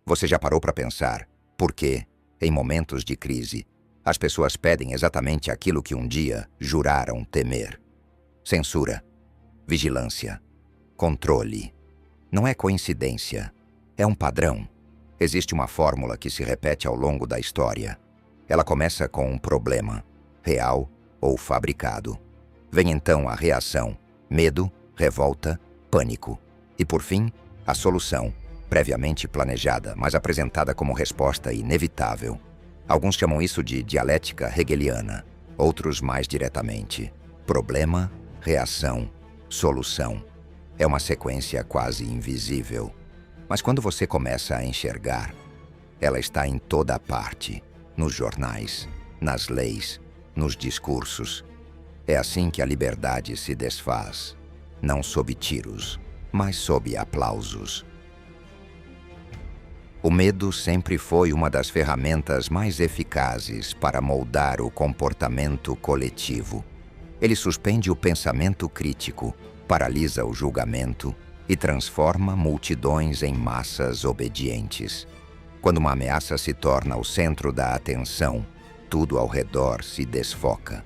Você já parou para pensar por que, em momentos de crise, as pessoas pedem exatamente aquilo que um dia juraram temer? Censura, vigilância, controle. Não é coincidência, é um padrão. Existe uma fórmula que se repete ao longo da história. Ela começa com um problema, real ou fabricado. Vem então a reação, medo, revolta, pânico. E por fim, a solução, previamente planejada, mas apresentada como resposta inevitável. Alguns chamam isso de dialética hegeliana, outros mais diretamente. Problema, reação, solução. É uma sequência quase invisível. Mas quando você começa a enxergar, ela está em toda parte, nos jornais, nas leis, nos discursos. É assim que a liberdade se desfaz, não sob tiros, mas sob aplausos. O medo sempre foi uma das ferramentas mais eficazes para moldar o comportamento coletivo. Ele suspende o pensamento crítico, paralisa o julgamento e transforma multidões em massas obedientes. Quando uma ameaça se torna o centro da atenção, tudo ao redor se desfoca.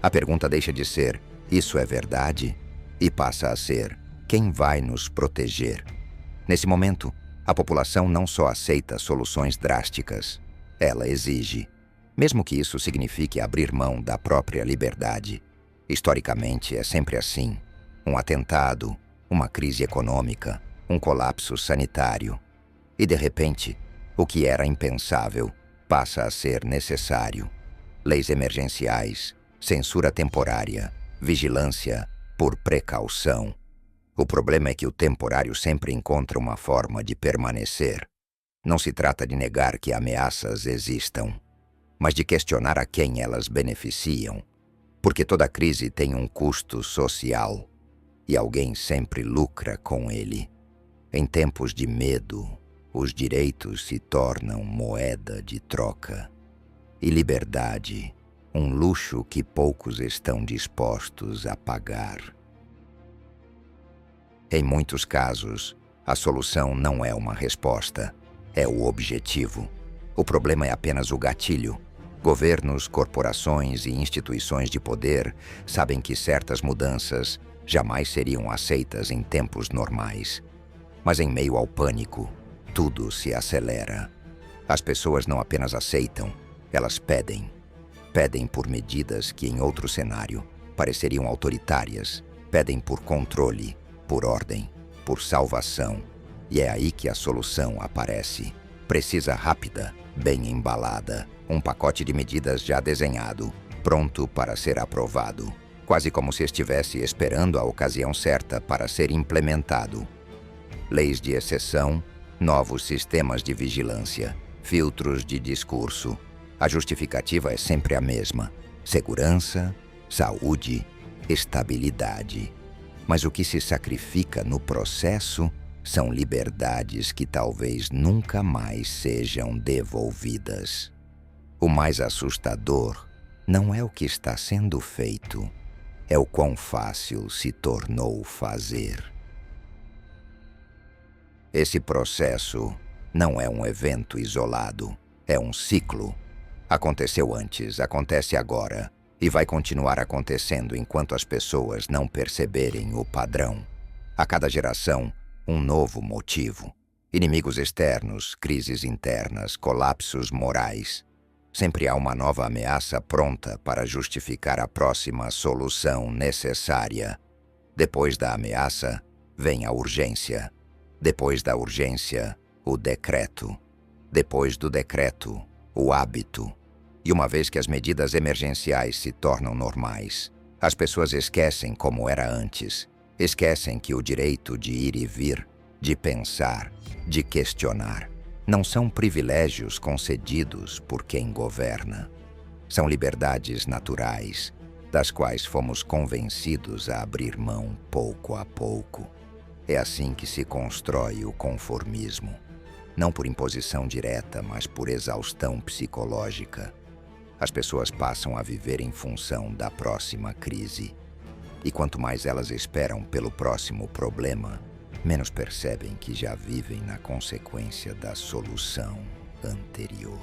A pergunta deixa de ser, isso é verdade? E passa a ser, quem vai nos proteger? Nesse momento, a população não só aceita soluções drásticas, ela exige, mesmo que isso signifique abrir mão da própria liberdade. Historicamente é sempre assim. Um atentado, uma crise econômica, um colapso sanitário. E de repente, o que era impensável passa a ser necessário. Leis emergenciais, censura temporária, vigilância por precaução. O problema é que o temporário sempre encontra uma forma de permanecer. Não se trata de negar que ameaças existam, mas de questionar a quem elas beneficiam. Porque toda crise tem um custo social, e alguém sempre lucra com ele. Em tempos de medo, os direitos se tornam moeda de troca. E liberdade, um luxo que poucos estão dispostos a pagar. Em muitos casos, a solução não é uma resposta, é o objetivo. O problema é apenas o gatilho. Governos, corporações e instituições de poder sabem que certas mudanças jamais seriam aceitas em tempos normais. Mas em meio ao pânico, tudo se acelera. As pessoas não apenas aceitam, elas pedem. Pedem por medidas que em outro cenário pareceriam autoritárias. Pedem por controle, por ordem, por salvação. E é aí que a solução aparece. Precisa rápida, bem embalada, um pacote de medidas já desenhado, pronto para ser aprovado, quase como se estivesse esperando a ocasião certa para ser implementado. Leis de exceção, novos sistemas de vigilância, filtros de discurso. A justificativa é sempre a mesma: segurança, saúde, estabilidade. Mas o que se sacrifica no processo são liberdades que talvez nunca mais sejam devolvidas. O mais assustador não é o que está sendo feito, é o quão fácil se tornou fazer. Esse processo não é um evento isolado, é um ciclo. Aconteceu antes, acontece agora e vai continuar acontecendo enquanto as pessoas não perceberem o padrão. A cada geração, um novo motivo. Inimigos externos, crises internas, colapsos morais. Sempre há uma nova ameaça pronta para justificar a próxima solução necessária. Depois da ameaça, vem a urgência. Depois da urgência, o decreto. Depois do decreto, o hábito. E uma vez que as medidas emergenciais se tornam normais, as pessoas esquecem como era antes. Esquecem que o direito de ir e vir, de pensar, de questionar, não são privilégios concedidos por quem governa. São liberdades naturais, das quais fomos convencidos a abrir mão pouco a pouco. É assim que se constrói o conformismo. Não por imposição direta, mas por exaustão psicológica. As pessoas passam a viver em função da próxima crise. E quanto mais elas esperam pelo próximo problema, menos percebem que já vivem na consequência da solução anterior.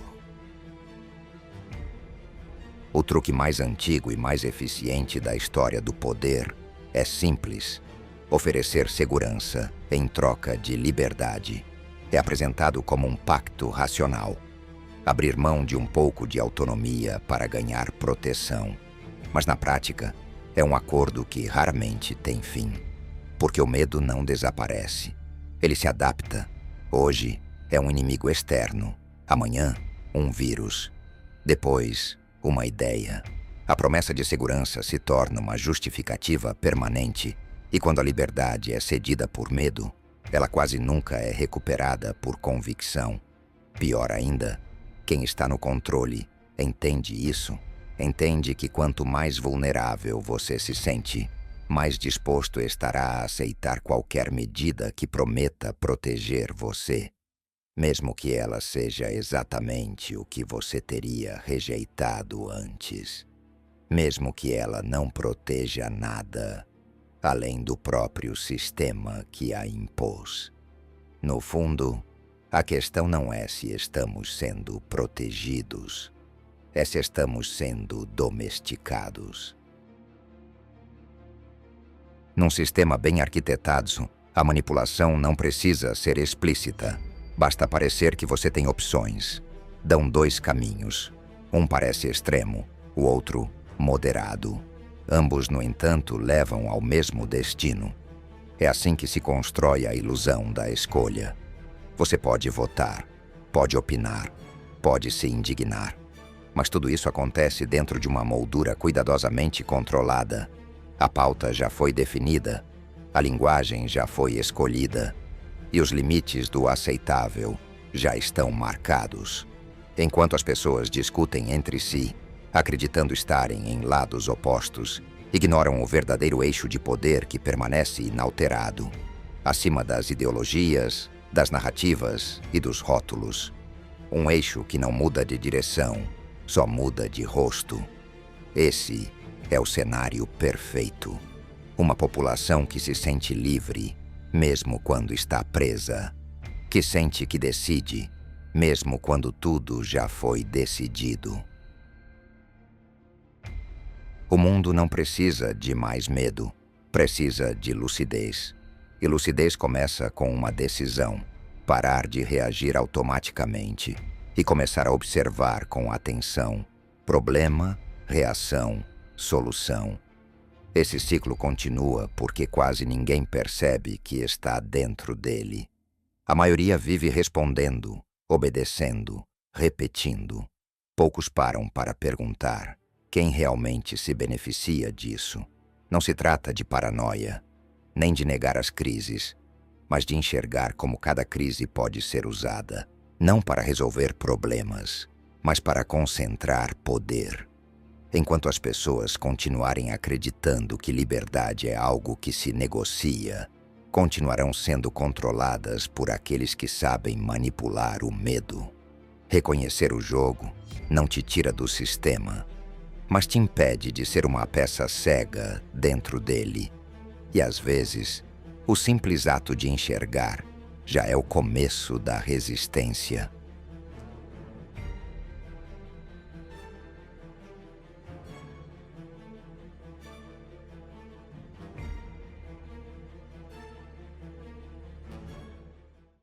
O truque mais antigo e mais eficiente da história do poder é simples: oferecer segurança em troca de liberdade. É apresentado como um pacto racional. Abrir mão de um pouco de autonomia para ganhar proteção. Mas na prática, é um acordo que raramente tem fim. Porque o medo não desaparece. Ele se adapta. Hoje é um inimigo externo. Amanhã, um vírus. Depois, uma ideia. A promessa de segurança se torna uma justificativa permanente. E quando a liberdade é cedida por medo, ela quase nunca é recuperada por convicção. Pior ainda, quem está no controle entende isso. Entende que quanto mais vulnerável você se sente, mais disposto estará a aceitar qualquer medida que prometa proteger você, mesmo que ela seja exatamente o que você teria rejeitado antes, mesmo que ela não proteja nada além do próprio sistema que a impôs. No fundo, a questão não é se estamos sendo protegidos, é se estamos sendo domesticados. Num sistema bem arquitetado, a manipulação não precisa ser explícita. Basta parecer que você tem opções. Dão dois caminhos. Um parece extremo, o outro moderado. Ambos, no entanto, levam ao mesmo destino. É assim que se constrói a ilusão da escolha. Você pode votar, pode opinar, pode se indignar. Mas tudo isso acontece dentro de uma moldura cuidadosamente controlada. A pauta já foi definida, a linguagem já foi escolhida e os limites do aceitável já estão marcados. Enquanto as pessoas discutem entre si, acreditando estarem em lados opostos, ignoram o verdadeiro eixo de poder que permanece inalterado, acima das ideologias, das narrativas e dos rótulos. Um eixo que não muda de direção, só muda de rosto. Esse é o cenário perfeito. Uma população que se sente livre, mesmo quando está presa. Que sente que decide, mesmo quando tudo já foi decidido. O mundo não precisa de mais medo, precisa de lucidez. E lucidez começa com uma decisão: parar de reagir automaticamente e começar a observar com atenção. Problema, reação, solução. Esse ciclo continua porque quase ninguém percebe que está dentro dele. A maioria vive respondendo, obedecendo, repetindo. Poucos param para perguntar: quem realmente se beneficia disso? Não se trata de paranoia, nem de negar as crises, mas de enxergar como cada crise pode ser usada, não para resolver problemas, mas para concentrar poder. Enquanto as pessoas continuarem acreditando que liberdade é algo que se negocia, continuarão sendo controladas por aqueles que sabem manipular o medo. Reconhecer o jogo não te tira do sistema, mas te impede de ser uma peça cega dentro dele. E às vezes, o simples ato de enxergar já é o começo da resistência.